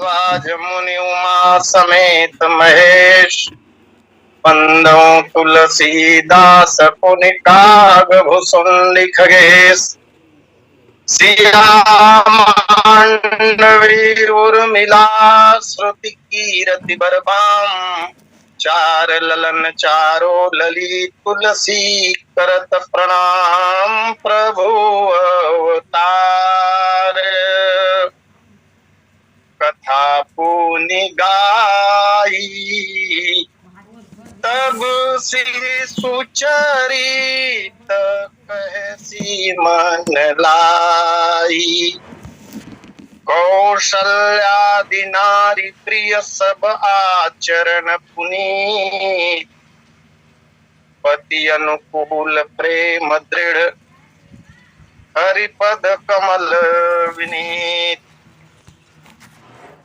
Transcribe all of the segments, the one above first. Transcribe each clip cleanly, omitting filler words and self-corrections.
भारद्वाज मुनि उमा समेत महेश, बंदो तुलसीदास पुनि काग भुसुंडी खगेश, सिया मांडवी उर्मिला श्रुति कीरति बरबाम, चार ललन चारो लली तुलसी करत प्रणाम, प्रभु अवतार कथा पुनि गाई, तब श्री सुचरित कहसी मन लाई, कौशल्यादि नारी प्रिय सब आचरण पुनीत, पति अनुकूल प्रेम दृढ़ हरिपद कमल विनीत,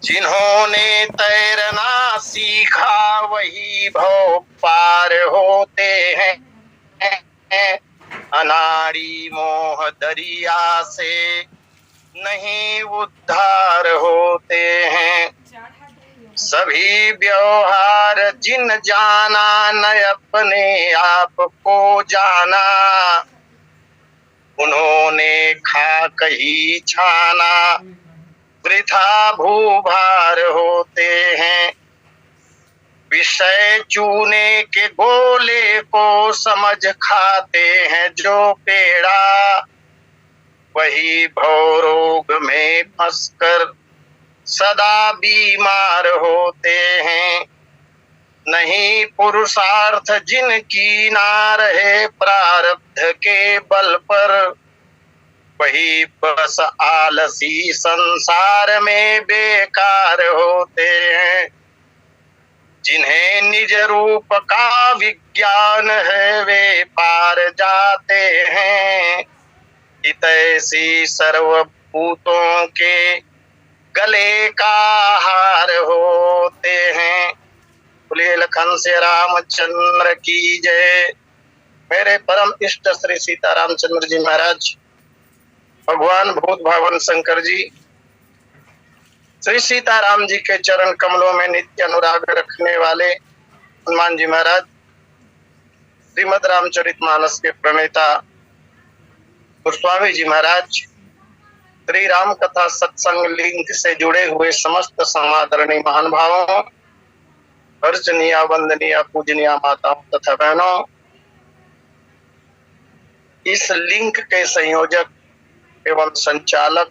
जिन्होंने तैरना सीखा वही भव पार होते हैं, अनाड़ी मोह दरिया से नहीं उद्धार होते हैं, सभी व्यवहार जिन जाना न अपने आप को जाना, उन्होंने खाक ही छाना वृथा भूभार होते हैं, विषय चूने के गोले को समझ खाते हैं जो पेड़ा, वही भवरोग में फंसकर सदा बीमार होते हैं, नहीं पुरुषार्थ जिनकी ना रहे प्रारब्ध के बल पर, वही बस आलसी संसार में बेकार होते हैं, जिन्हें निज रूप का विज्ञान है वे पार जाते हैं, हितैषी सर्वभूतों के गले का हार होते हैं। बोलिए लखन से रामचंद्र की जय। मेरे परम इष्ट श्री सीतारामचंद्र जी महाराज, भगवान भूत भावन शंकर जी, श्री सीताराम जी के चरण कमलों में नित्य अनुराग रखने वाले हनुमान जी महाराज, श्रीमद रामचरितमानस के प्रणेता गोस्वामी जी महाराज, श्री राम कथा सत्संग लिंक से जुड़े हुए समस्त समादरणीय महान भावों, अर्चनीय वंदनीय पूजनीय माताओं तथा बहनों, इस लिंक के संयोजक एवं संचालक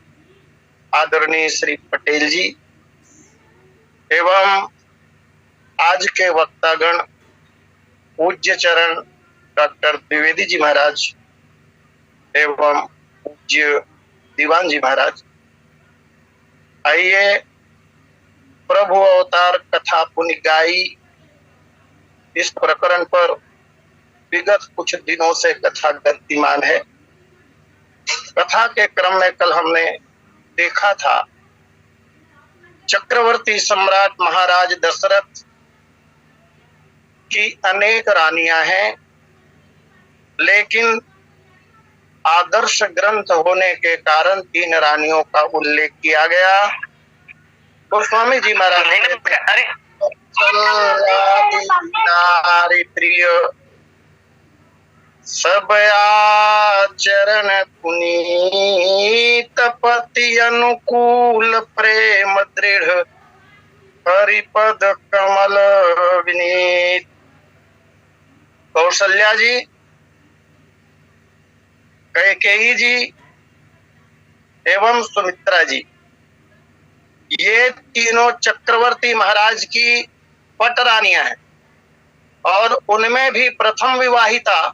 आदरणीय श्री पटेल जी एवं आज के वक्तागण पूज्य चरण डॉक्टर द्विवेदी जी महाराज एवं पूज्य दीवान जी महाराज, आइए प्रभु अवतार कथा पुनि गाई इस प्रकरण पर विगत कुछ दिनों से कथा गतिमान है। कथा के क्रम में कल हमने देखा था चक्रवर्ती सम्राट महाराज दशरथ की अनेक रानियां हैं, लेकिन आदर्श ग्रंथ होने के कारण 3 रानियों का उल्लेख किया गया। गोस्वामी जी महाराज नारी प्रिय सब आचरण पुनीत, पति अनुकूल प्रेम दृढ़ हरिपद कमल विनीत। कौशल्या जी, कैकेयी जी एवं सुमित्रा जी, ये तीनों चक्रवर्ती महाराज की पटरानियां हैं और उनमें भी प्रथम विवाहिता,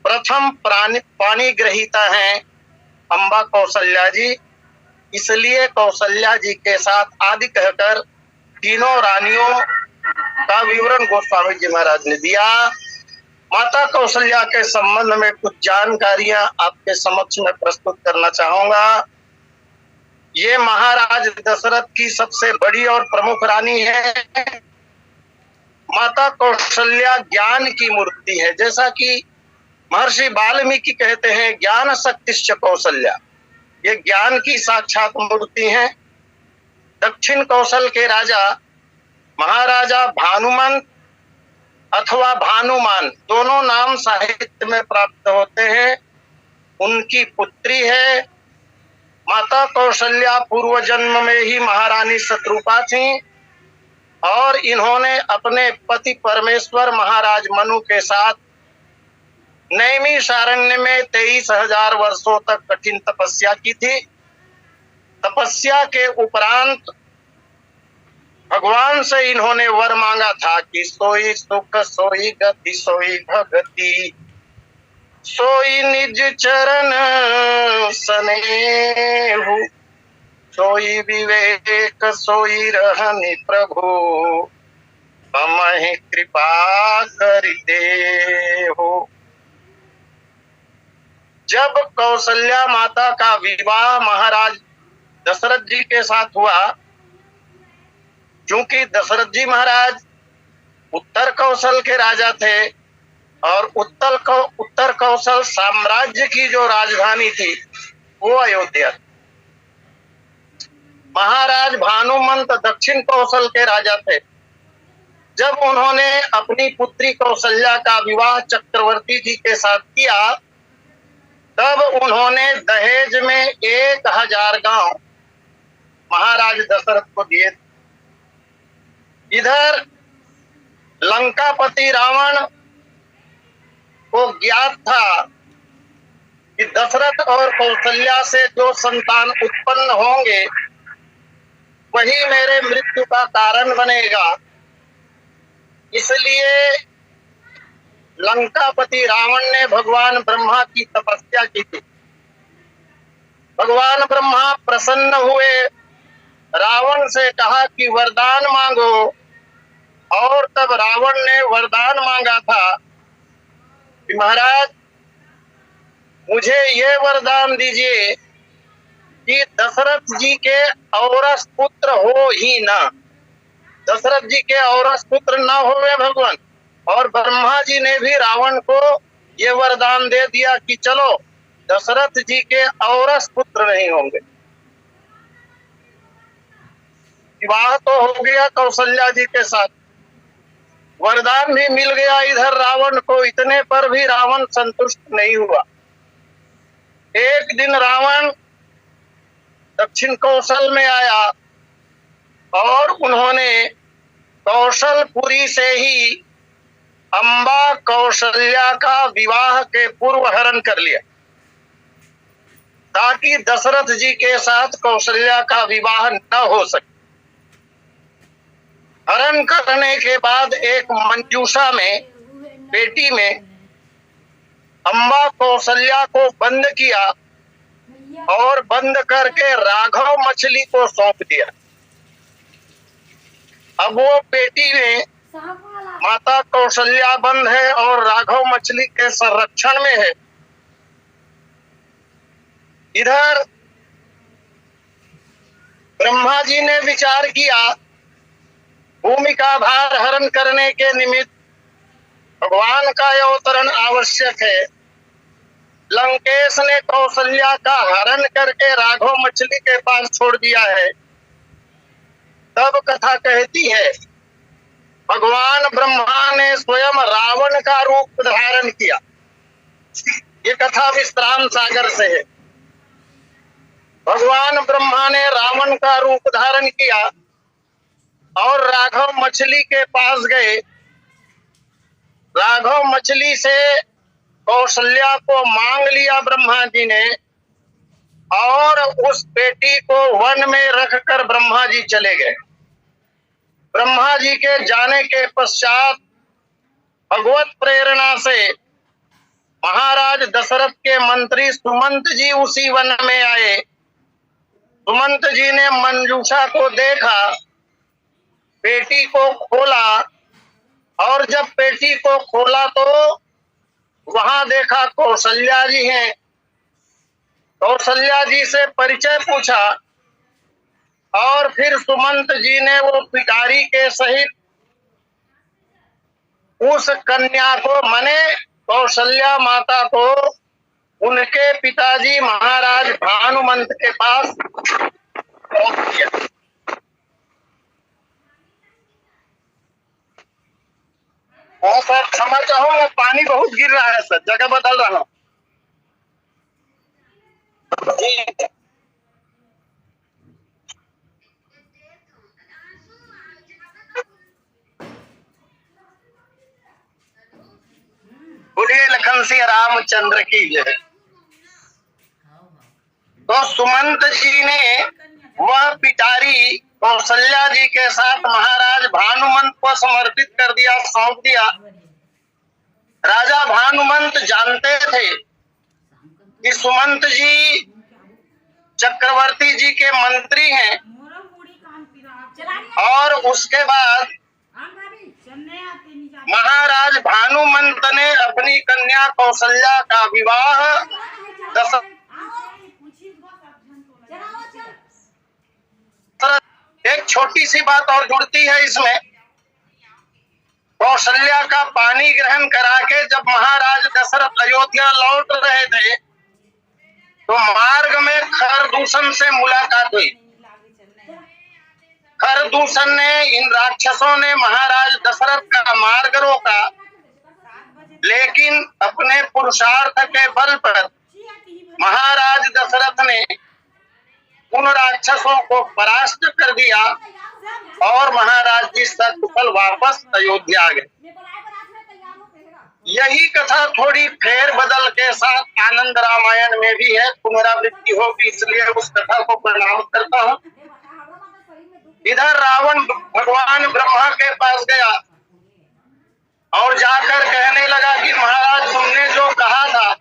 प्रथम पानी ग्रहीता हैं अम्बा कौशल्या जी। इसलिए कौशल्या जी के साथ आदि कहकर तीनों रानियों का विवरण गोस्वामी जी महाराज ने दिया। माता कौशल्या के संबंध में कुछ जानकारियां आपके समक्ष में प्रस्तुत करना चाहूंगा। ये महाराज दशरथ की सबसे बड़ी और प्रमुख रानी है। माता कौशल्या ज्ञान की मूर्ति है, जैसा कि महर्षि वाल्मीकि कहते हैं ज्ञान शक्तिश्च कौशल्या, ये ज्ञान की साक्षात मूर्ति है। दक्षिण कौशल के राजा महाराजा भानुमंत अथवा भानुमान, दोनों नाम साहित्य में प्राप्त होते हैं। उनकी पुत्री है। माता कौशल्या पूर्व जन्म में ही महारानी शत्रुपा थी और इन्होंने अपने पति परमेश्वर महाराज मनु के साथ नैमिषारण्य में 23,000 वर्षों तक कठिन तपस्या की थी। तपस्या के उपरांत भगवान से इन्होंने वर मांगा था कि सोई सुख सोई गति सोई भगति सोई निज चरण सनेहु सोई विवेक सोई रहनि प्रभु हमहि कृपा करि देहु। जब कौशल्या माता का विवाह महाराज दशरथ जी के साथ हुआ, क्योंकि दशरथ जी महाराज उत्तर कौशल के राजा थे और उत्तर कौशल साम्राज्य की जो राजधानी थी वो अयोध्या। महाराज भानुमंत दक्षिण कौशल के राजा थे। जब उन्होंने अपनी पुत्री कौशल्या का विवाह चक्रवर्ती जी के साथ किया, तब उन्होंने दहेज में 1000 गांव महाराज दशरथ को दिए। इधर लंकापति रावण को ज्ञात था कि दशरथ और कौशल्या से जो संतान उत्पन्न होंगे वही मेरे मृत्यु का कारण बनेगा। इसलिए लंकापति रावण ने भगवान ब्रह्मा की तपस्या की थी। भगवान ब्रह्मा प्रसन्न हुए, रावण से कहा कि वरदान मांगो, और तब रावण ने वरदान मांगा था कि महाराज मुझे ये वरदान दीजिए कि दशरथ जी के औरस पुत्र हो ही ना, दशरथ जी के औरस पुत्र न होवे भगवान। और ब्रह्मा जी ने भी रावण को ये वरदान दे दिया कि चलो दशरथ जी के औरस पुत्र नहीं होंगे। विवाह तो हो गया कौशल्या जी के साथ, वरदान भी मिल गया इधर रावण को। इतने पर भी रावण संतुष्ट नहीं हुआ। एक दिन रावण दक्षिण कौशल में आया और उन्होंने कौशलपुरी से ही अंबा कौशल्या का विवाह के पूर्व हरण कर लिया, ताकि दशरथ जी के साथ कौशल्या का विवाह न हो सके। हरण करने के बाद एक मंजूषा में, पेटी में अंबा कौशल्या को बंद किया और बंद करके राघव मछली को सौंप दिया। अब वो पेटी में माता कौशल्या बंद है और राघव मछली के संरक्षण में है। इधर ब्रह्मा जी ने विचार किया, भूमि का भार हरण करने के निमित्त भगवान का अवतरण आवश्यक है। लंकेश ने कौशल्या का हरण करके राघव मछली के पास छोड़ दिया है। तब कथा कहती है भगवान ब्रह्मा ने स्वयं रावण का रूप धारण किया। ये कथा विश्राम सागर से है। भगवान ब्रह्मा ने रावण का रूप धारण किया और राघव मछली के पास गए। राघव मछली से कौशल्या को मांग लिया ब्रह्मा जी ने और उस बेटी को वन में रखकर ब्रह्मा जी चले गए। ब्रह्मा जी के जाने के पश्चात भगवत प्रेरणा से महाराज दशरथ के मंत्री सुमंत जी उसी वन में आए। सुमंत जी ने मंजूषा को देखा, पेटी को खोला और जब पेटी को खोला तो वहां देखा कौशल्या जी हैं। कौशल्या जी से परिचय पूछा और फिर सुमंत जी ने वो पिटारी के सहित उस कन्या को, माने कौशल्या माता को, उनके पिताजी महाराज भानुमंत के पास पहुंच दिया। हाँ सर, क्षमा चाहूंगा, पानी बहुत गिर रहा है सर, जगह बदल रहा हूँ जी। बोलिए लखन सिंह रामचंद्र की जय। तो सुमंत जी ने वह पिटारी कौशल्या जी के साथ महाराज भानुमंत को समर्पित कर दिया, सौंप दिया। राजा भानुमंत जानते थे कि सुमंत जी चक्रवर्ती जी के मंत्री हैं, और उसके बाद महाराज भानुमंत ने अपनी कन्या कौशल्या का विवाह एक छोटी सी बात और जुड़ती है इसमें। कौशल्या का पानी ग्रहण करा के जब महाराज दशरथ अयोध्या लौट रहे थे तो मार्ग में खरदूषण से मुलाकात हुई। खरदूषण ने, इन राक्षसों ने महाराज दशरथ का मार्ग रोका, लेकिन अपने पुरुषार्थ के बल पर महाराज दशरथ ने उन राक्षसों को परास्त कर दिया और महाराज जी सकुशल वापस अयोध्या आ गए। यही कथा थोड़ी फेर बदल के साथ आनंद रामायण में भी है, पुनरावृत्ति होगी, इसलिए उस कथा को प्रणाम करता हूँ। इधर रावण भगवान ब्रह्मा के पास गया और जाकर कहने लगा कि महाराज, तुमने जो कहा था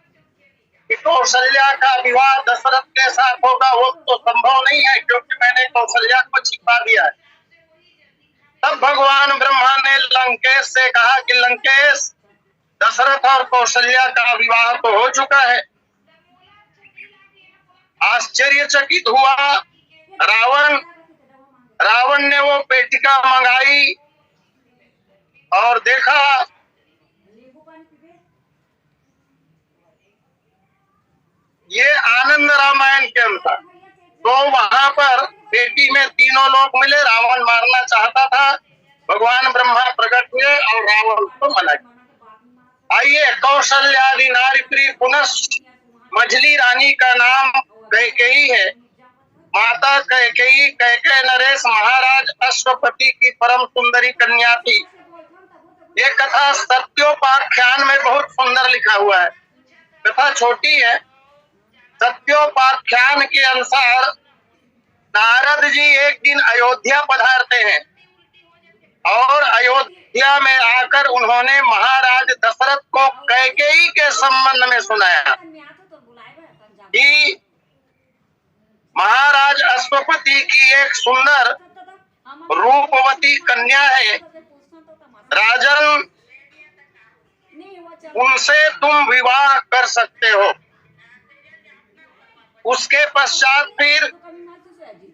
कि कौशल्या का विवाह दशरथ के साथ होगा, वो तो संभव नहीं है, क्योंकि मैंने कौशल्या को छिपा दिया है। तब भगवान ब्रह्मा ने लंकेश से कहा कि लंकेश, दशरथ और कौशल्या का विवाह तो हो चुका है। आश्चर्यचकित हुआ रावण ने वो पेटिका मंगाई और देखा ये आनंद रामायण के अनुसार, तो वहां पर पेटी में तीनों लोग मिले। रावण मारना चाहता था, भगवान ब्रह्मा प्रकट हुए और रावण को मना किया। आइए, कौशल्यादि नारी प्रिय पुनः मझली रानी का नाम कैकेयी है। माता कैकेयी कैके नरेश महाराज अश्वपति की परम सुंदरी कन्या थी। ये कथा सत्योपाख्यान में बहुत सुंदर लिखा हुआ है। कथा छोटी है। सत्योपाख्यान के अनुसार नारद जी एक दिन अयोध्या पधारते हैं और अयोध्या में आकर उन्होंने महाराज दशरथ को कैकेयी के संबंध में सुनाया कि महाराज अश्वपति की एक सुंदर रूपवती कन्या है, राजन, उनसे तुम विवाह कर सकते हो। उसके पश्चात फिर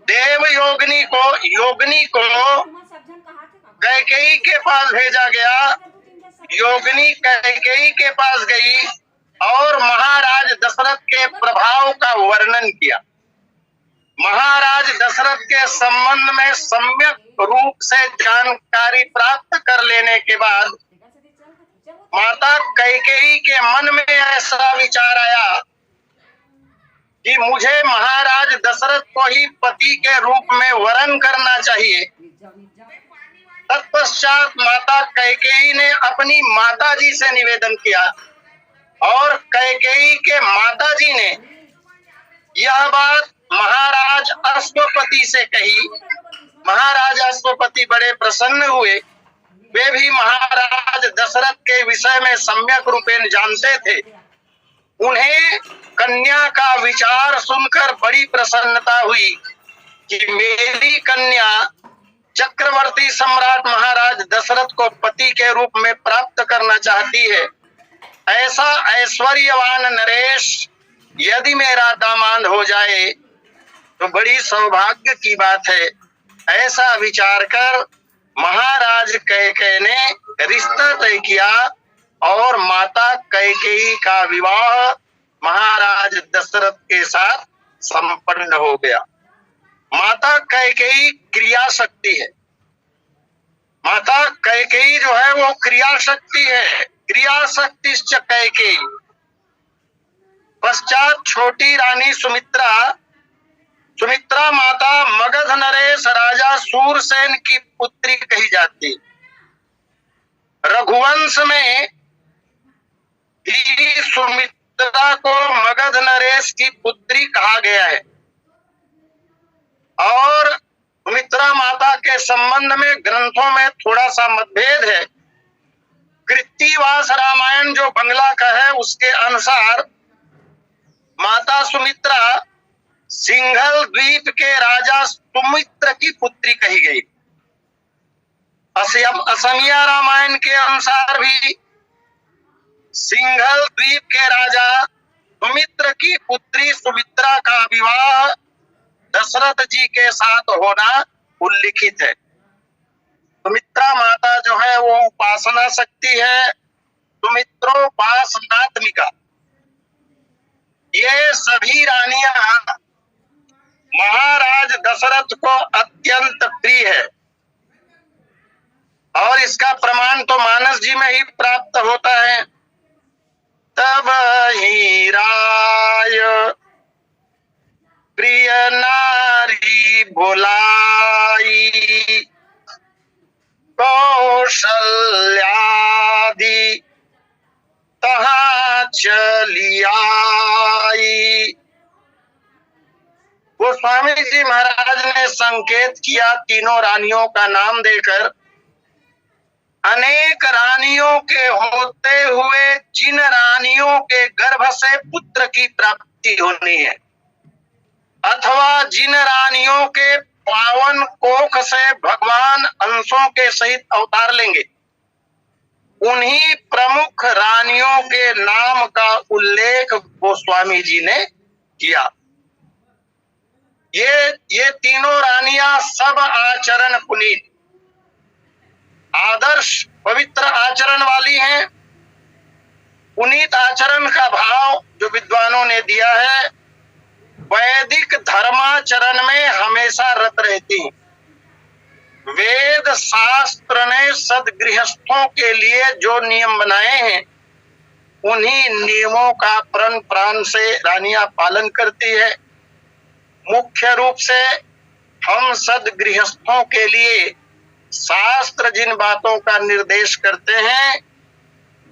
देव योगिनी को कैकेयी के पास भेजा गया। योगिनी कैकेयी के पास गई और महाराज दशरथ के प्रभाव का वर्णन किया। महाराज दशरथ के संबंध में सम्यक रूप से जानकारी प्राप्त कर लेने के बाद माता कैकेयी के मन में ऐसा विचार आया कि मुझे महाराज दशरथ को ही पति के रूप में वरण करना चाहिए। तत्पश्चात माता कैकेयी ने अपनी माताजी से निवेदन किया और कैकेयी के माताजी ने यह बात महाराज अश्वपति से कही। महाराज अश्वपति बड़े प्रसन्न हुए। वे भी महाराज दशरथ के विषय में सम्यक रूपेण जानते थे। उन्हें कन्या का विचार सुनकर बड़ी प्रसन्नता हुई कि मेरी कन्या चक्रवर्ती सम्राट महाराज दशरथ को पति के रूप में प्राप्त करना चाहती है। ऐसा ऐश्वर्यवान नरेश यदि मेरा दामाद हो जाए तो बड़ी सौभाग्य की बात है। ऐसा विचार कर महाराज कैकेयी ने रिश्ता तय किया और माता कैकेयी का विवाह महाराज दशरथ के साथ संपन्न हो गया। माता कैकेयी क्रिया शक्ति है। माता कैकेयी जो है वो क्रिया शक्ति है, क्रिया शक्ति कैकेयी। पश्चात छोटी रानी सुमित्रा माता मगध नरेश राजा सूरसेन की पुत्री कही जाती। रघुवंश में ही सुमित्रा को मगध नरेश की पुत्री कहा गया है। और सुमित्रा माता के संबंध में ग्रंथों में थोड़ा सा मतभेद है। कृत्तिवास रामायण जो बंगला का है उसके अनुसार माता सुमित्रा सिंघल द्वीप के राजा सुमित्र की पुत्री कही गई। असमिया रामायण के अनुसार भी सिंघल द्वीप के राजा सुमित्र की पुत्री सुमित्रा का विवाह दशरथ जी के साथ होना उल्लिखित है। सुमित्रा माता जो है वो उपासना शक्ति है, सुमित्रोपासनात्मिका। ये सभी रानियां महाराज दशरथ को अत्यंत प्रिय है और इसका प्रमाण तो मानस जी में ही प्राप्त होता है। तब ही राय प्रिय नारी बुलाई, कौशल्यादि तहाँ चली आई। गोस्वामी जी महाराज ने संकेत किया तीनों रानियों का नाम देकर, अनेक रानियों के होते हुए जिन रानियों के गर्भ से पुत्र की प्राप्ति होनी है अथवा जिन रानियों के पावन कोख से भगवान अंशों के सहित अवतार लेंगे, उन्हीं प्रमुख रानियों के नाम का उल्लेख गोस्वामी जी ने किया। ये तीनों रानियां सब आचरण पुनीत, आदर्श पवित्र आचरण वाली हैं। पुनीत आचरण का भाव जो विद्वानों ने दिया है, वैदिक धर्माचरण में हमेशा रत रहती हैं। वेद शास्त्र ने सदगृहस्थों के लिए जो नियम बनाए हैं, उन्हीं नियमों का प्रण प्राण से रानियां पालन करती है। मुख्य रूप से हम सदगृहस्थों के लिए शास्त्र जिन बातों का निर्देश करते हैं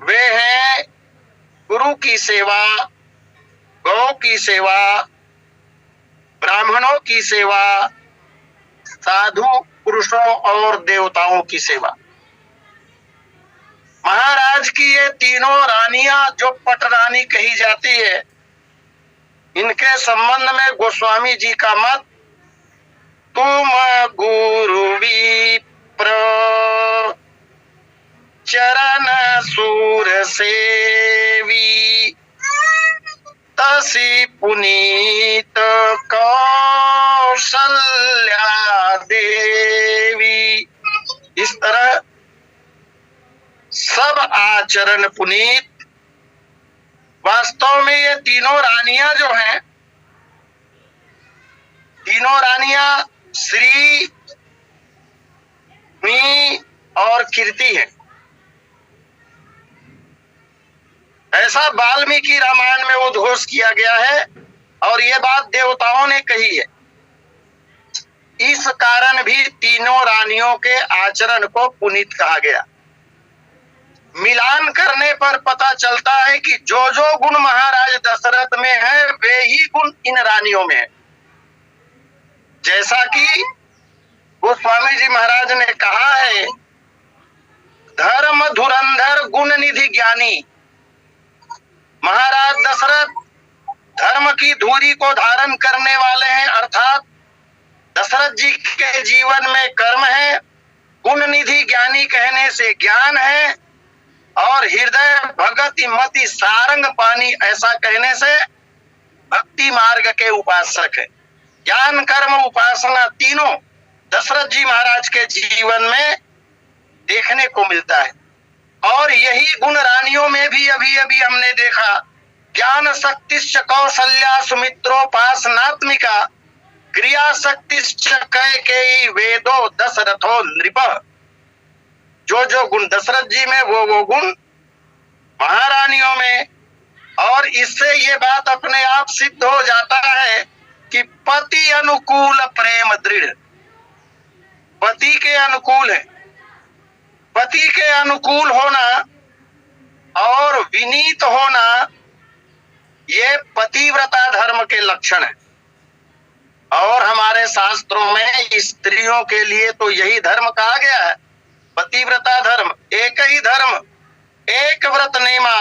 वे हैं गुरु की सेवा, गौ की सेवा, ब्राह्मणों की सेवा, साधु पुरुषों और देवताओं की सेवा। महाराज की ये तीनों रानियां जो पटरानी कही जाती है, इनके संबंध में गोस्वामी जी का मत, तुम गुरु विप्र चरण सूर सेवी, तसी पुनीत कौशल्या देवी। इस तरह सब आचरण पुनीत। वास्तव में ये तीनों रानियां जो हैं, तीनों रानियां श्री, मी और कीर्ति है। ऐसा वाल्मीकि रामायण में उद्घोष किया गया है और ये बात देवताओं ने कही है। इस कारण भी तीनों रानियों के आचरण को पुनीत कहा गया। मिलान करने पर पता चलता है कि जो जो गुण महाराज दशरथ में है वे ही गुण इन रानियों में है। जैसा कि गोस्वामी जी महाराज ने कहा है, धर्म धुरंधर गुण निधि ज्ञानी। महाराज दशरथ धर्म की धूरी को धारण करने वाले हैं, अर्थात दशरथ जी के जीवन में कर्म है। गुण निधि ज्ञानी कहने से ज्ञान है और हृदय भगति मति सारंग पानी ऐसा कहने से भक्ति मार्ग के उपासक है। ज्ञान कर्म उपासना तीनों दशरथ जी महाराज के जीवन में देखने को मिलता है। और यही गुण रानियों में भी अभी अभी हमने देखा, ज्ञान शक्तिश्च कौशल्या सुमित्रोपासनात्मिका, क्रिया शक्तिश्च कैकेयी वेदो दशरथो नृप। जो जो गुण दशरथ जी में वो गुण महारानियों में। और इससे ये बात अपने आप सिद्ध हो जाता है कि पति अनुकूल प्रेम दृढ़, पति के अनुकूल है। पति के अनुकूल होना और विनीत होना ये पतिव्रता धर्म के लक्षण है। और हमारे शास्त्रों में स्त्रियों के लिए तो यही धर्म कहा गया है, पतिव्रता धर्म। एक ही धर्म, एक व्रत नेमा,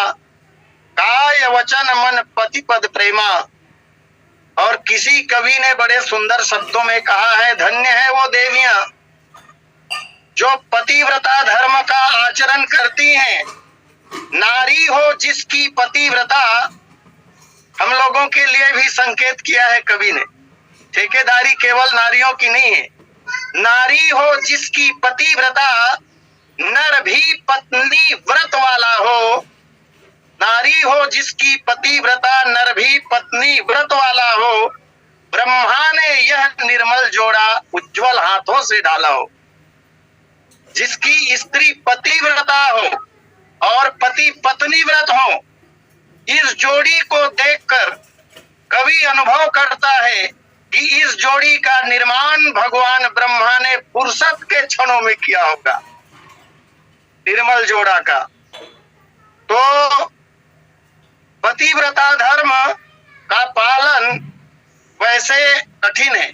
काय वचन मन पति पद प्रेमा। और किसी कवि ने बड़े सुंदर शब्दों में कहा है, धन्य है वो देवियां जो पतिव्रता धर्म का आचरण करती हैं। नारी हो जिसकी पतिव्रता, हम लोगों के लिए भी संकेत किया है कवि ने, ठेकेदारी केवल नारियों की नहीं है। नारी हो जिसकी पतिव्रता, नर भी पत्नी व्रत वाला हो। नारी हो जिसकी पतिव्रता, नर भी पत्नी व्रत वाला हो। ब्रह्मा ने यह निर्मल जोड़ा उज्जवल हाथों से डाला हो। जिसकी स्त्री पतिव्रता हो और पति पत्नी व्रत हो, इस जोड़ी को देखकर कवि अनुभव करता है कि इस जोड़ी का निर्माण भगवान ब्रह्मा ने फुर्सत के क्षणों में किया होगा, निर्मल जोड़ा का। तो पतिव्रता धर्म का पालन वैसे कठिन है।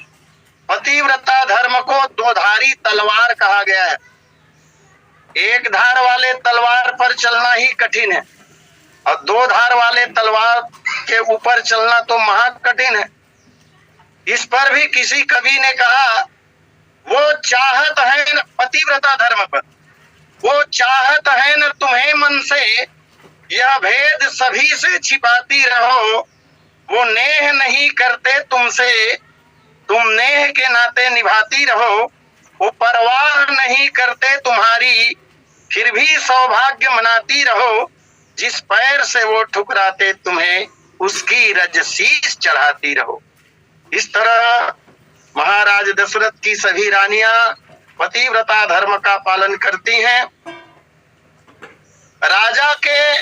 पतिव्रता धर्म को दो धारी तलवार कहा गया है। एक धार वाले तलवार पर चलना ही कठिन है और दो धार वाले तलवार के ऊपर चलना तो महा कठिन है। इस पर भी किसी कवि ने कहा, वो चाहत है न पतिव्रता धर्म पर, वो चाहत है न तुम्हें मन से, यह भेद सभी से छिपाती रहो। वो नेह नहीं करते तुमसे, तुम नेह के नाते निभाती रहो। वो परवाह नहीं करते तुम्हारी, फिर भी सौभाग्य मनाती रहो। जिस पैर से वो ठुकराते तुम्हें, उसकी रज शीश चढ़ाती रहो। इस तरह महाराज दशरथ की सभी रानियां पतिव्रता धर्म का पालन करती हैं। राजा के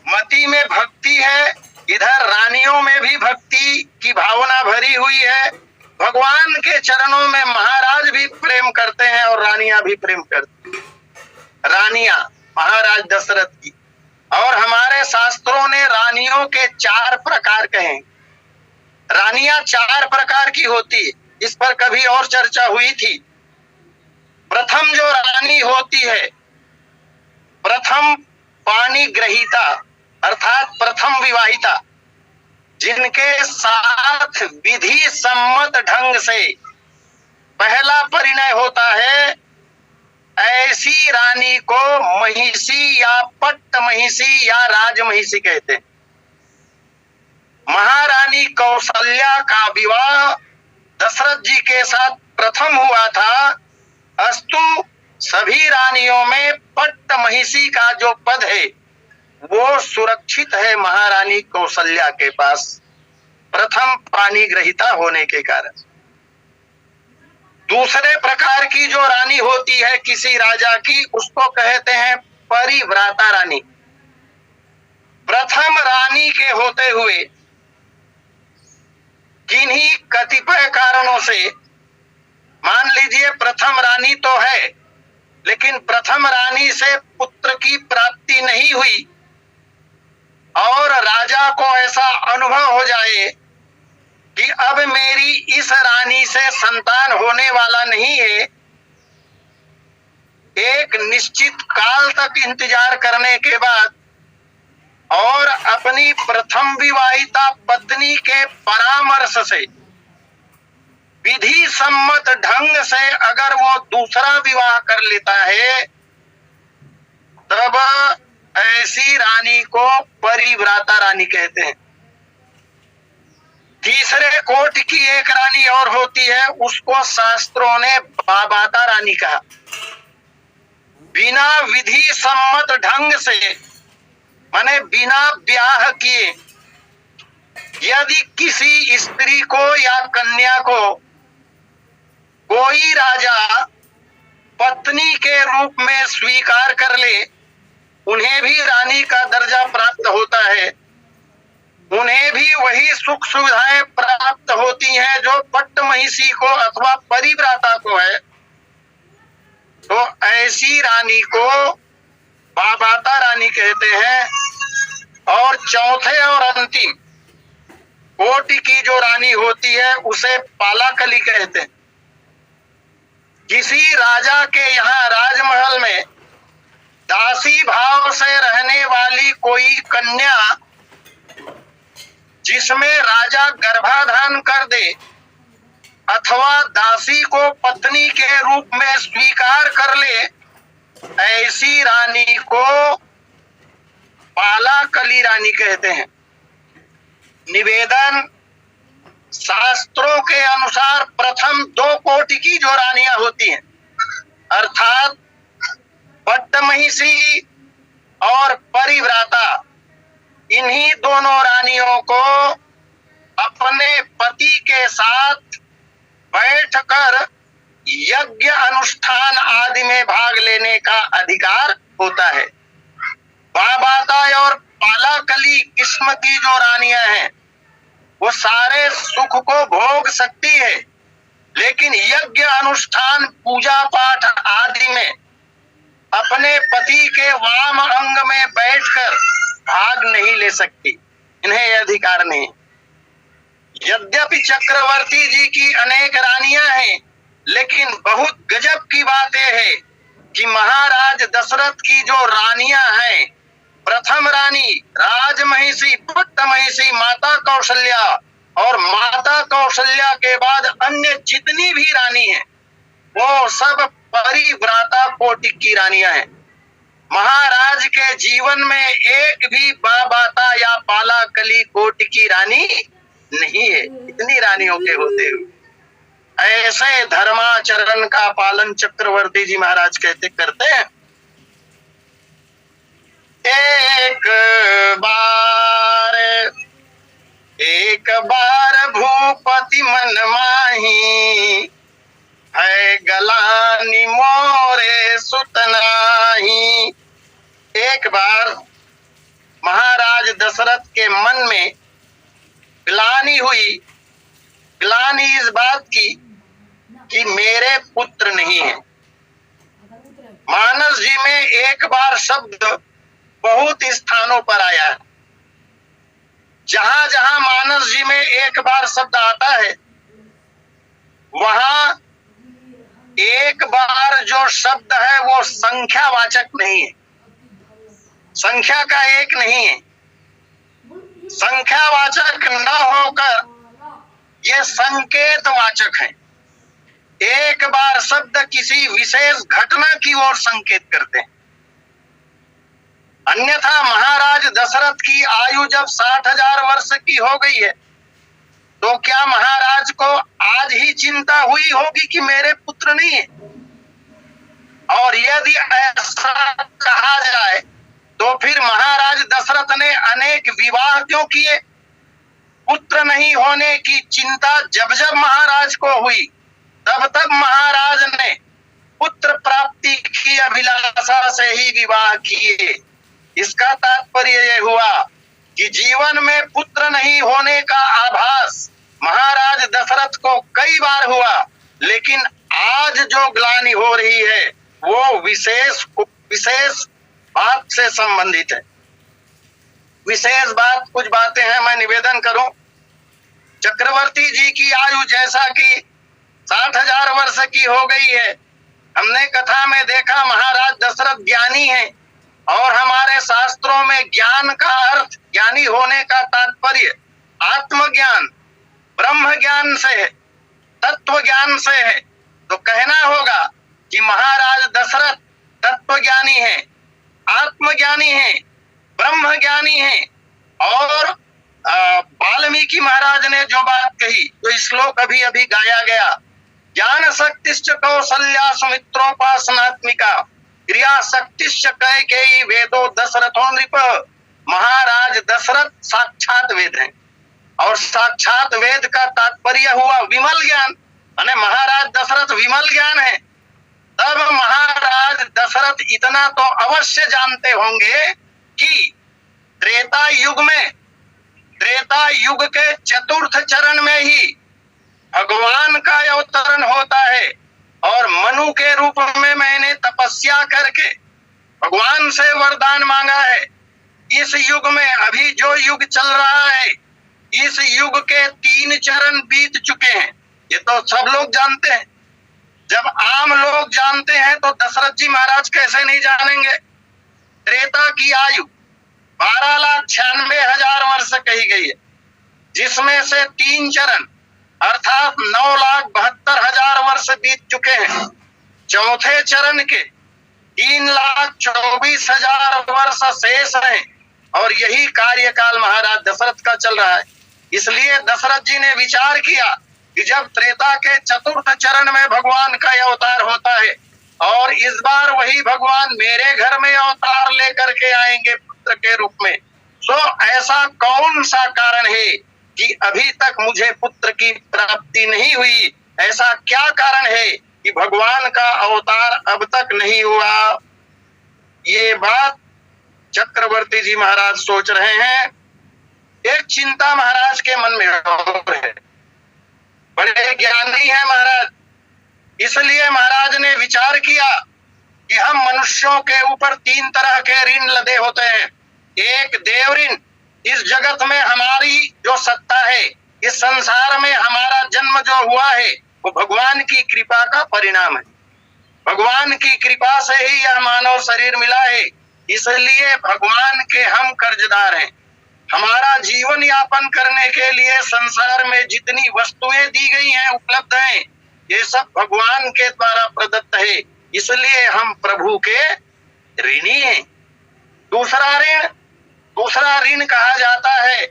मति में भक्ति है, इधर रानियों में भी भक्ति की भावना भरी हुई है। भगवान के चरणों में महाराज भी प्रेम करते हैं और रानियां भी प्रेम करती हैं। रानियां महाराज दशरथ की। और हमारे शास्त्रों ने रानियों के 4 प्रकार कहे। रानियां 4 प्रकार की होती है, इस पर कभी और चर्चा हुई थी। प्रथम जो रानी होती है, प्रथम पानी ग्रहीता अर्थात प्रथम विवाहिता, जिनके साथ विधि सम्मत ढंग से पहला परिणय होता है, ऐसी रानी को महिषी या पट्ट महिषी या राज महिषी कहते हैं। महारानी कौशल्या का विवाह दशरथ जी के साथ प्रथम हुआ था। अस्तु सभी रानियों में पट्ट महिषी का जो पद है वो सुरक्षित है महारानी कौशल्या के पास, प्रथम पानी ग्रहीता होने के कारण। दूसरे प्रकार की जो रानी होती है किसी राजा की, उसको कहते हैं परिव्राता रानी। प्रथम रानी के होते हुए किन्हीं कतिपय कारणों से, मान लीजिए प्रथम रानी तो है लेकिन प्रथम रानी से पुत्र की प्राप्ति नहीं हुई और राजा को ऐसा अनुभव हो जाए कि अब मेरी इस रानी से संतान होने वाला नहीं है, एक निश्चित काल तक इंतजार करने के बाद और अपनी प्रथम विवाहिता पत्नी के परामर्श से विधि सम्मत ढंग से अगर वो दूसरा विवाह कर लेता है, तब ऐसी रानी को परिव्राता रानी कहते हैं। तीसरे कोट की एक रानी और होती है, उसको शास्त्रों ने बाबाता रानी कहा। बिना विधि सम्मत ढंग से, माने बिना ब्याह किए, यदि किसी स्त्री को या कन्या को कोई राजा पत्नी के रूप में स्वीकार कर ले, उन्हें भी रानी का दर्जा प्राप्त होता है, उन्हें भी वही सुख सुविधाएं प्राप्त होती हैं जो पट्ट महिषी को अथवा परिव्राता को है। तो ऐसी रानी को बाबाता रानी कहते हैं। और चौथे और अंतिम कोटि की जो रानी होती है उसे पालाकली कहते हैं। किसी राजा के यहाँ राजमहल में दासी भाव से रहने वाली कोई कन्या जिसमें राजा गर्भाधान कर दे अथवा दासी को पत्नी के रूप में स्वीकार कर ले, ऐसी रानी को पालाकली रानी कहते हैं। निवेदन शास्त्रों के अनुसार प्रथम 2 कोटि की जो रानियां होती हैं अर्थात पट्टमहिषी और परिव्राता, इन्हीं दोनों रानियों को अपने पति के साथ बैठकर यज्ञ अनुष्ठान आदि में भाग लेने का अधिकार होता है। बाबाता और पालाकली किस्म की जो रानियां हैं वो सारे सुख को भोग सकती है, लेकिन यज्ञ अनुष्ठान पूजा पाठ आदि में अपने पति के वाम अंग में बैठकर भाग नहीं ले सकती, इन्हें यह अधिकार नहीं। यद्यपि चक्रवर्ती जी की अनेक रानियां हैं, लेकिन बहुत गजब की बात यह है कि महाराज दशरथ की जो रानियां हैं, प्रथम रानी राजमहिषी पट्टमहिषी माता कौशल्या और माता कौशल्या के बाद अन्य जितनी भी रानी हैं वो सब परिव्राता कोटि की रानियां हैं। महाराज के जीवन में एक भी बाबाता या पालाकली कोटि की रानी नहीं है, इतनी रानियों के होते हुए। ऐसे धर्माचरण का पालन चक्रवर्ती जी महाराज कहते करते हैं। एक बार भूपति मन माही, है गलानी मोरे सुतनाही। एक बार महाराज दशरथ के मन में ग्लानि हुई, ग्लानि इस बात की कि मेरे पुत्र नहीं है। मानस जी में एक बार शब्द बहुत स्थानों पर आया है। जहां जहां मानस जी में एक बार शब्द आता है वहां एक बार जो शब्द है वो संख्यावाचक नहीं है, संख्या का एक नहीं है। संख्यावाचक न होकर ये संकेतवाचक है। एक बार शब्द किसी विशेष घटना की ओर संकेत करते हैं। अन्यथा महाराज दशरथ की आयु जब 60,000 वर्ष की हो गई है तो क्या महाराज को आज ही चिंता हुई होगी कि मेरे पुत्र नहीं है? और यदि ऐसा कहा जाए तो फिर महाराज दशरथ ने अनेक विवाह क्यों किए? पुत्र नहीं होने की चिंता जब जब महाराज को हुई तब तब महाराज ने पुत्र प्राप्ति की अभिलाषा से ही विवाह किए। इसका तात्पर्य यह हुआ कि जीवन में पुत्र नहीं होने का आभास महाराज दशरथ को कई बार हुआ, लेकिन आज जो ग्लानि हो रही है वो विशेष बात से संबंधित है। विशेष बात, कुछ बातें हैं मैं निवेदन करूं। चक्रवर्ती जी की आयु जैसा कि 60,000 वर्ष की हो गई है, हमने कथा में देखा महाराज दशरथ ज्ञानी हैं और हमारे शास्त्रों में ज्ञान का अर्थ, ज्ञानी होने का तात्पर्य आत्मज्ञान, ब्रह्म ज्ञान से है, तत्व ज्ञान से है। तो कहना होगा कि महाराज दशरथ तत्वज्ञानी है, आत्मज्ञानी है, ब्रह्म ज्ञानी है। और वाल्मीकि महाराज ने जो बात कही, जो श्लोक अभी अभी गाया गया, ज्ञान शक्तिश्च कौशल्या सुमित्रोपासनात्मिका क्रिया शक्तिश्च कैकेयी वेदो दशरथो नृप। महाराज दशरथ साक्षात वेद हैं और साक्षात वेद का तात्पर्य हुआ विमल ज्ञान। महाराज दशरथ विमल ज्ञान है तब महाराज दशरथ इतना तो अवश्य जानते होंगे कि त्रेता युग के चतुर्थ चरण में ही भगवान का अवतरण होता है और मनु के रूप में मैंने तपस्या करके भगवान से वरदान मांगा है। इस युग में अभी जो युग चल रहा है, इस युग के 3 चरण बीत चुके हैं, ये तो सब लोग जानते हैं। जब आम लोग जानते हैं तो दशरथ जी महाराज कैसे नहीं जानेंगे। त्रेता की आयु 12,96,000 वर्ष कही गई है, जिसमें से 3 चरण अर्थात 9,72,000 वर्ष बीत चुके हैं। चौथे चरण के 3,24,000 वर्ष शेष हैं और यही कार्यकाल महाराज दशरथ का चल रहा है। इसलिए दशरथ जी ने विचार किया कि जब त्रेता के चतुर्थ चरण में भगवान का अवतार होता है और इस बार वही भगवान मेरे घर में अवतार लेकर के आएंगे पुत्र के रूप में, तो ऐसा कौन सा कारण है कि अभी तक मुझे पुत्र की प्राप्ति नहीं हुई? ऐसा क्या कारण है कि भगवान का अवतार अब तक नहीं हुआ? ये बात चक्रवर्ती जी महाराज सोच रहे हैं। एक चिंता महाराज के मन में और है। बड़े ज्ञानी है महाराज, इसलिए महाराज ने विचार किया कि हम मनुष्यों के ऊपर 3 तरह के ऋण लदे होते हैं। एक देव ऋण, इस जगत में हमारी जो सत्ता है, इस संसार में हमारा जन्म जो हुआ है, वो भगवान की कृपा का परिणाम है। भगवान की कृपा से ही यह मानव शरीर मिला है, इसलिए भगवान के हम कर्जदार हैं। हमारा जीवन यापन करने के लिए संसार में जितनी वस्तुएं दी गई हैं, उपलब्ध हैं, ये सब भगवान के द्वारा प्रदत्त है, इसलिए हम प्रभु के ऋणी हैं। दूसरा ऋण कहा जाता है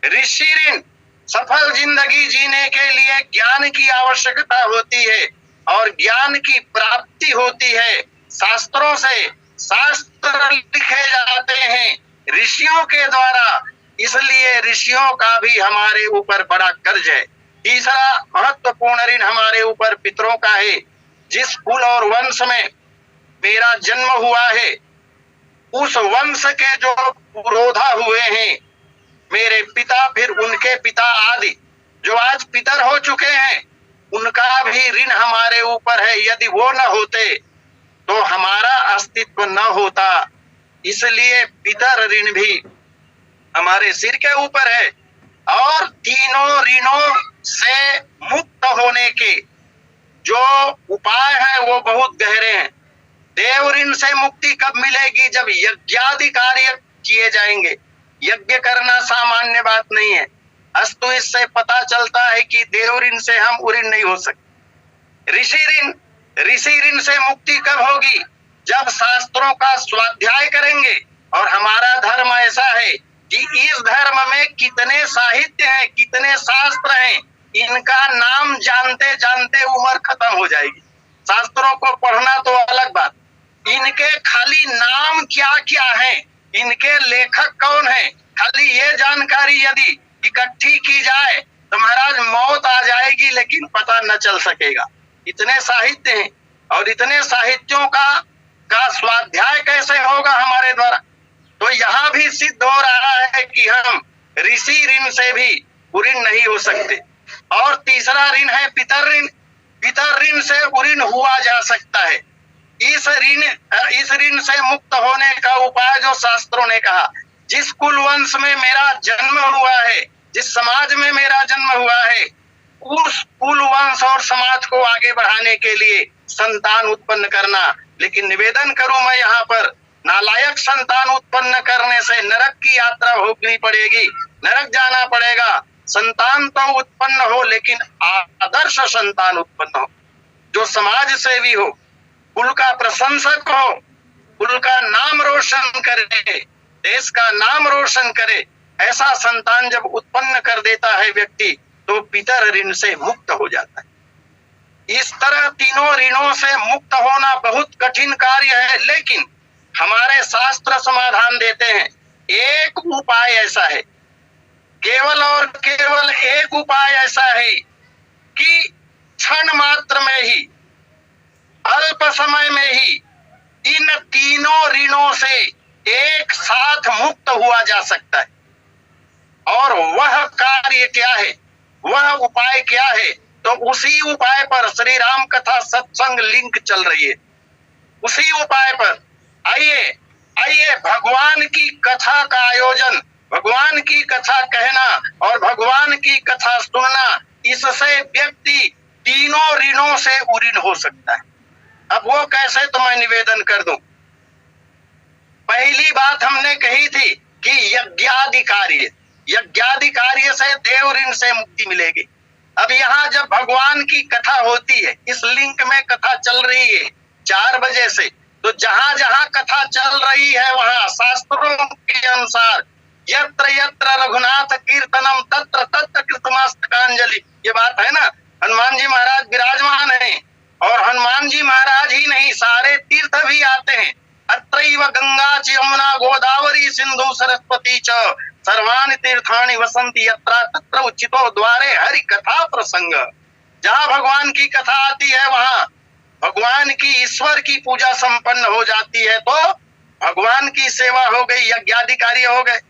ऋषि ऋण। सफल जिंदगी जीने के लिए ज्ञान की आवश्यकता होती है और ज्ञान की प्राप्ति होती है शास्त्रों से। शास्त्र लिखे जाते हैं ऋषियों के द्वारा, इसलिए ऋषियों का भी हमारे ऊपर बड़ा कर्ज है। तीसरा महत्वपूर्ण ऋण हमारे ऊपर पितरों का है। जिस कुल और वंश में मेरा जन्म हुआ है, उस वंश के जो पुरोधा हुए हैं, मेरे पिता, फिर उनके पिता आदि जो आज पितर हो चुके हैं, उनका भी ऋण हमारे ऊपर है। यदि वो न होते तो हमारा अस्तित्व न होता, इसलिए पितर ऋण भी हमारे सिर के ऊपर है। और तीनों ऋणों से मुक्त होने के जो उपाय है वो बहुत गहरे हैं। देव ऋण से मुक्ति कब मिलेगी? जब यज्ञादि कार्य किए जाएंगे। यज्ञ करना सामान्य बात नहीं है। अस्तु इससे पता चलता है कि देव ऋण से हम उऋण नहीं हो सकते। ऋषि ऋण से मुक्ति कब होगी? जब शास्त्रों का स्वाध्याय करेंगे। और हमारा धर्म ऐसा है कि इस धर्म में कितने साहित्य हैं, कितने शास्त्र हैं, इनका नाम जानते जानते उम्र खत्म हो जाएगी। शास्त्रों को पढ़ना तो अलग बात, इनके खाली नाम क्या क्या है, इनके लेखक कौन है, खाली ये जानकारी यदि इकट्ठी की जाए तो महाराज मौत आ जाएगी, लेकिन पता न चल सकेगा। इतने साहित्य हैं और इतने साहित्यों का स्वाध्याय कैसे होगा हमारे द्वारा? तो यहाँ भी सिद्ध हो रहा है कि हम ऋषि ऋण से भी उऋण नहीं हो सकते। और तीसरा ऋण है पितर ऋण। पितर ऋण से उऋण हुआ जा सकता है। इस ऋण से मुक्त होने का उपाय जो शास्त्रों ने कहा, जिस कुल वंश में मेरा जन्म हुआ है, जिस समाज में मेरा जन्म हुआ है, उस कुल वंश और समाज को आगे बढ़ाने के लिए संतान उत्पन्न करना। लेकिन निवेदन करूं मैं यहाँ पर, नालायक संतान उत्पन्न करने से नरक की यात्रा भोगनी पड़ेगी, नरक जाना पड़ेगा। संतान तो उत्पन्न हो, लेकिन आदर्श संतान उत्पन्न हो, जो समाज सेवी हो, कुल का प्रशंसक हो, कुल का नाम रोशन करे, देश का नाम रोशन करे। ऐसा संतान जब उत्पन्न कर देता है व्यक्ति, तो पितर ऋण से मुक्त हो जाता है। इस तरह तीनों ऋणों से मुक्त होना बहुत कठिन कार्य है, लेकिन हमारे शास्त्र समाधान देते हैं। एक उपाय ऐसा है, केवल और केवल एक उपाय ऐसा है कि क्षण मात्र में ही अल्प समय में ही इन तीनों ऋणों से एक साथ मुक्त हुआ जा सकता है। और वह कार्य क्या है, वह उपाय क्या है? तो उसी उपाय पर श्री राम कथा सत्संग लिंक चल रही है। उसी उपाय पर आइए भगवान की कथा का आयोजन, भगवान की कथा कहना और भगवान की कथा सुनना, इससे व्यक्ति तीनों ऋणों से उऋण हो सकता है। अब वो कैसे, तो मैं निवेदन कर दूं। पहली बात हमने कही थी कि यज्ञादि कार्य से देव ऋण से मुक्ति मिलेगी। अब यहाँ जब भगवान की कथा होती है, इस लिंक में कथा चल रही है 4 बजे से, तो जहां जहां कथा चल रही है वहां शास्त्रों के अनुसार यत्र यत्र रघुनाथ कीर्तनम तत्र तत्र कृतमस्तकांजलि, ये बात है ना। हनुमान जी महाराज विराजमान हैं, और हनुमान जी महाराज ही नहीं, सारे तीर्थ भी आते हैं। अत्रैव गंगा च यमुना गोदावरी सिंधु सरस्वती च सर्वाणि तीर्थानि वसंति यत्र तत्र उचितो द्वारे हरि कथा प्रसंग। जहाँ भगवान की कथा आती है वहाँ भगवान की, ईश्वर की पूजा संपन्न हो जाती है, तो भगवान की सेवा हो गई, यज्ञादि कार्य हो गए।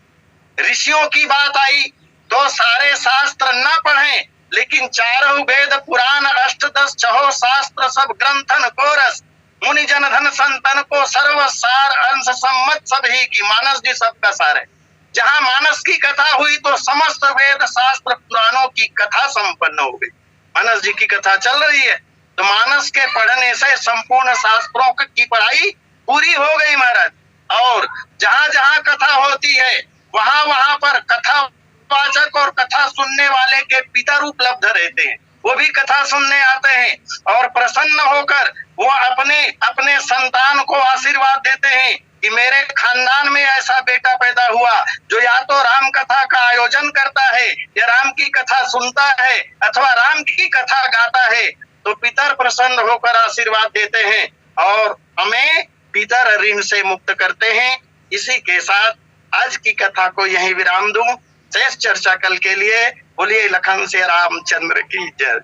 ऋषियों की बात आई तो सारे शास्त्र न पढ़ें, लेकिन चारों वेद पुराण अष्टदश छहो शास्त्र सब ग्रंथन को रस मुनि जन धन संतन को सर्व सार अंश सम्मत सब ही की, मानस जी सबका सार है। जहाँ मानस की कथा हुई तो समस्त वेद शास्त्र पुराणों की कथा संपन्न हो गई। मानस जी की कथा चल रही है, तो मानस के पढ़ने से संपूर्ण शास्त्रों की पढ़ाई पूरी हो गई महाराज। और जहाँ जहाँ कथा होती है वहाँ वहाँ पर कथा वाचक और कथा सुनने वाले के पितर उपलब्ध रहते हैं, वो भी कथा सुनने आते हैं और प्रसन्न होकर वो अपने संतान को आशीर्वाद देते हैं कि मेरे खानदान में ऐसा बेटा पैदा हुआ जो या तो राम कथा का आयोजन करता है, या राम की कथा सुनता है, अथवा राम की कथा गाता है। तो पितर प्रसन्न होकर आशीर्वाद देते हैं और हमें पितर ऋण से मुक्त करते हैं। इसी के साथ आज की कथा को यहीं विराम दूं। शेष चर्चा कल के लिए। बोलिए लखन से रामचंद्र की जय।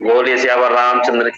बोलिए श्यावर रामचंद्र की।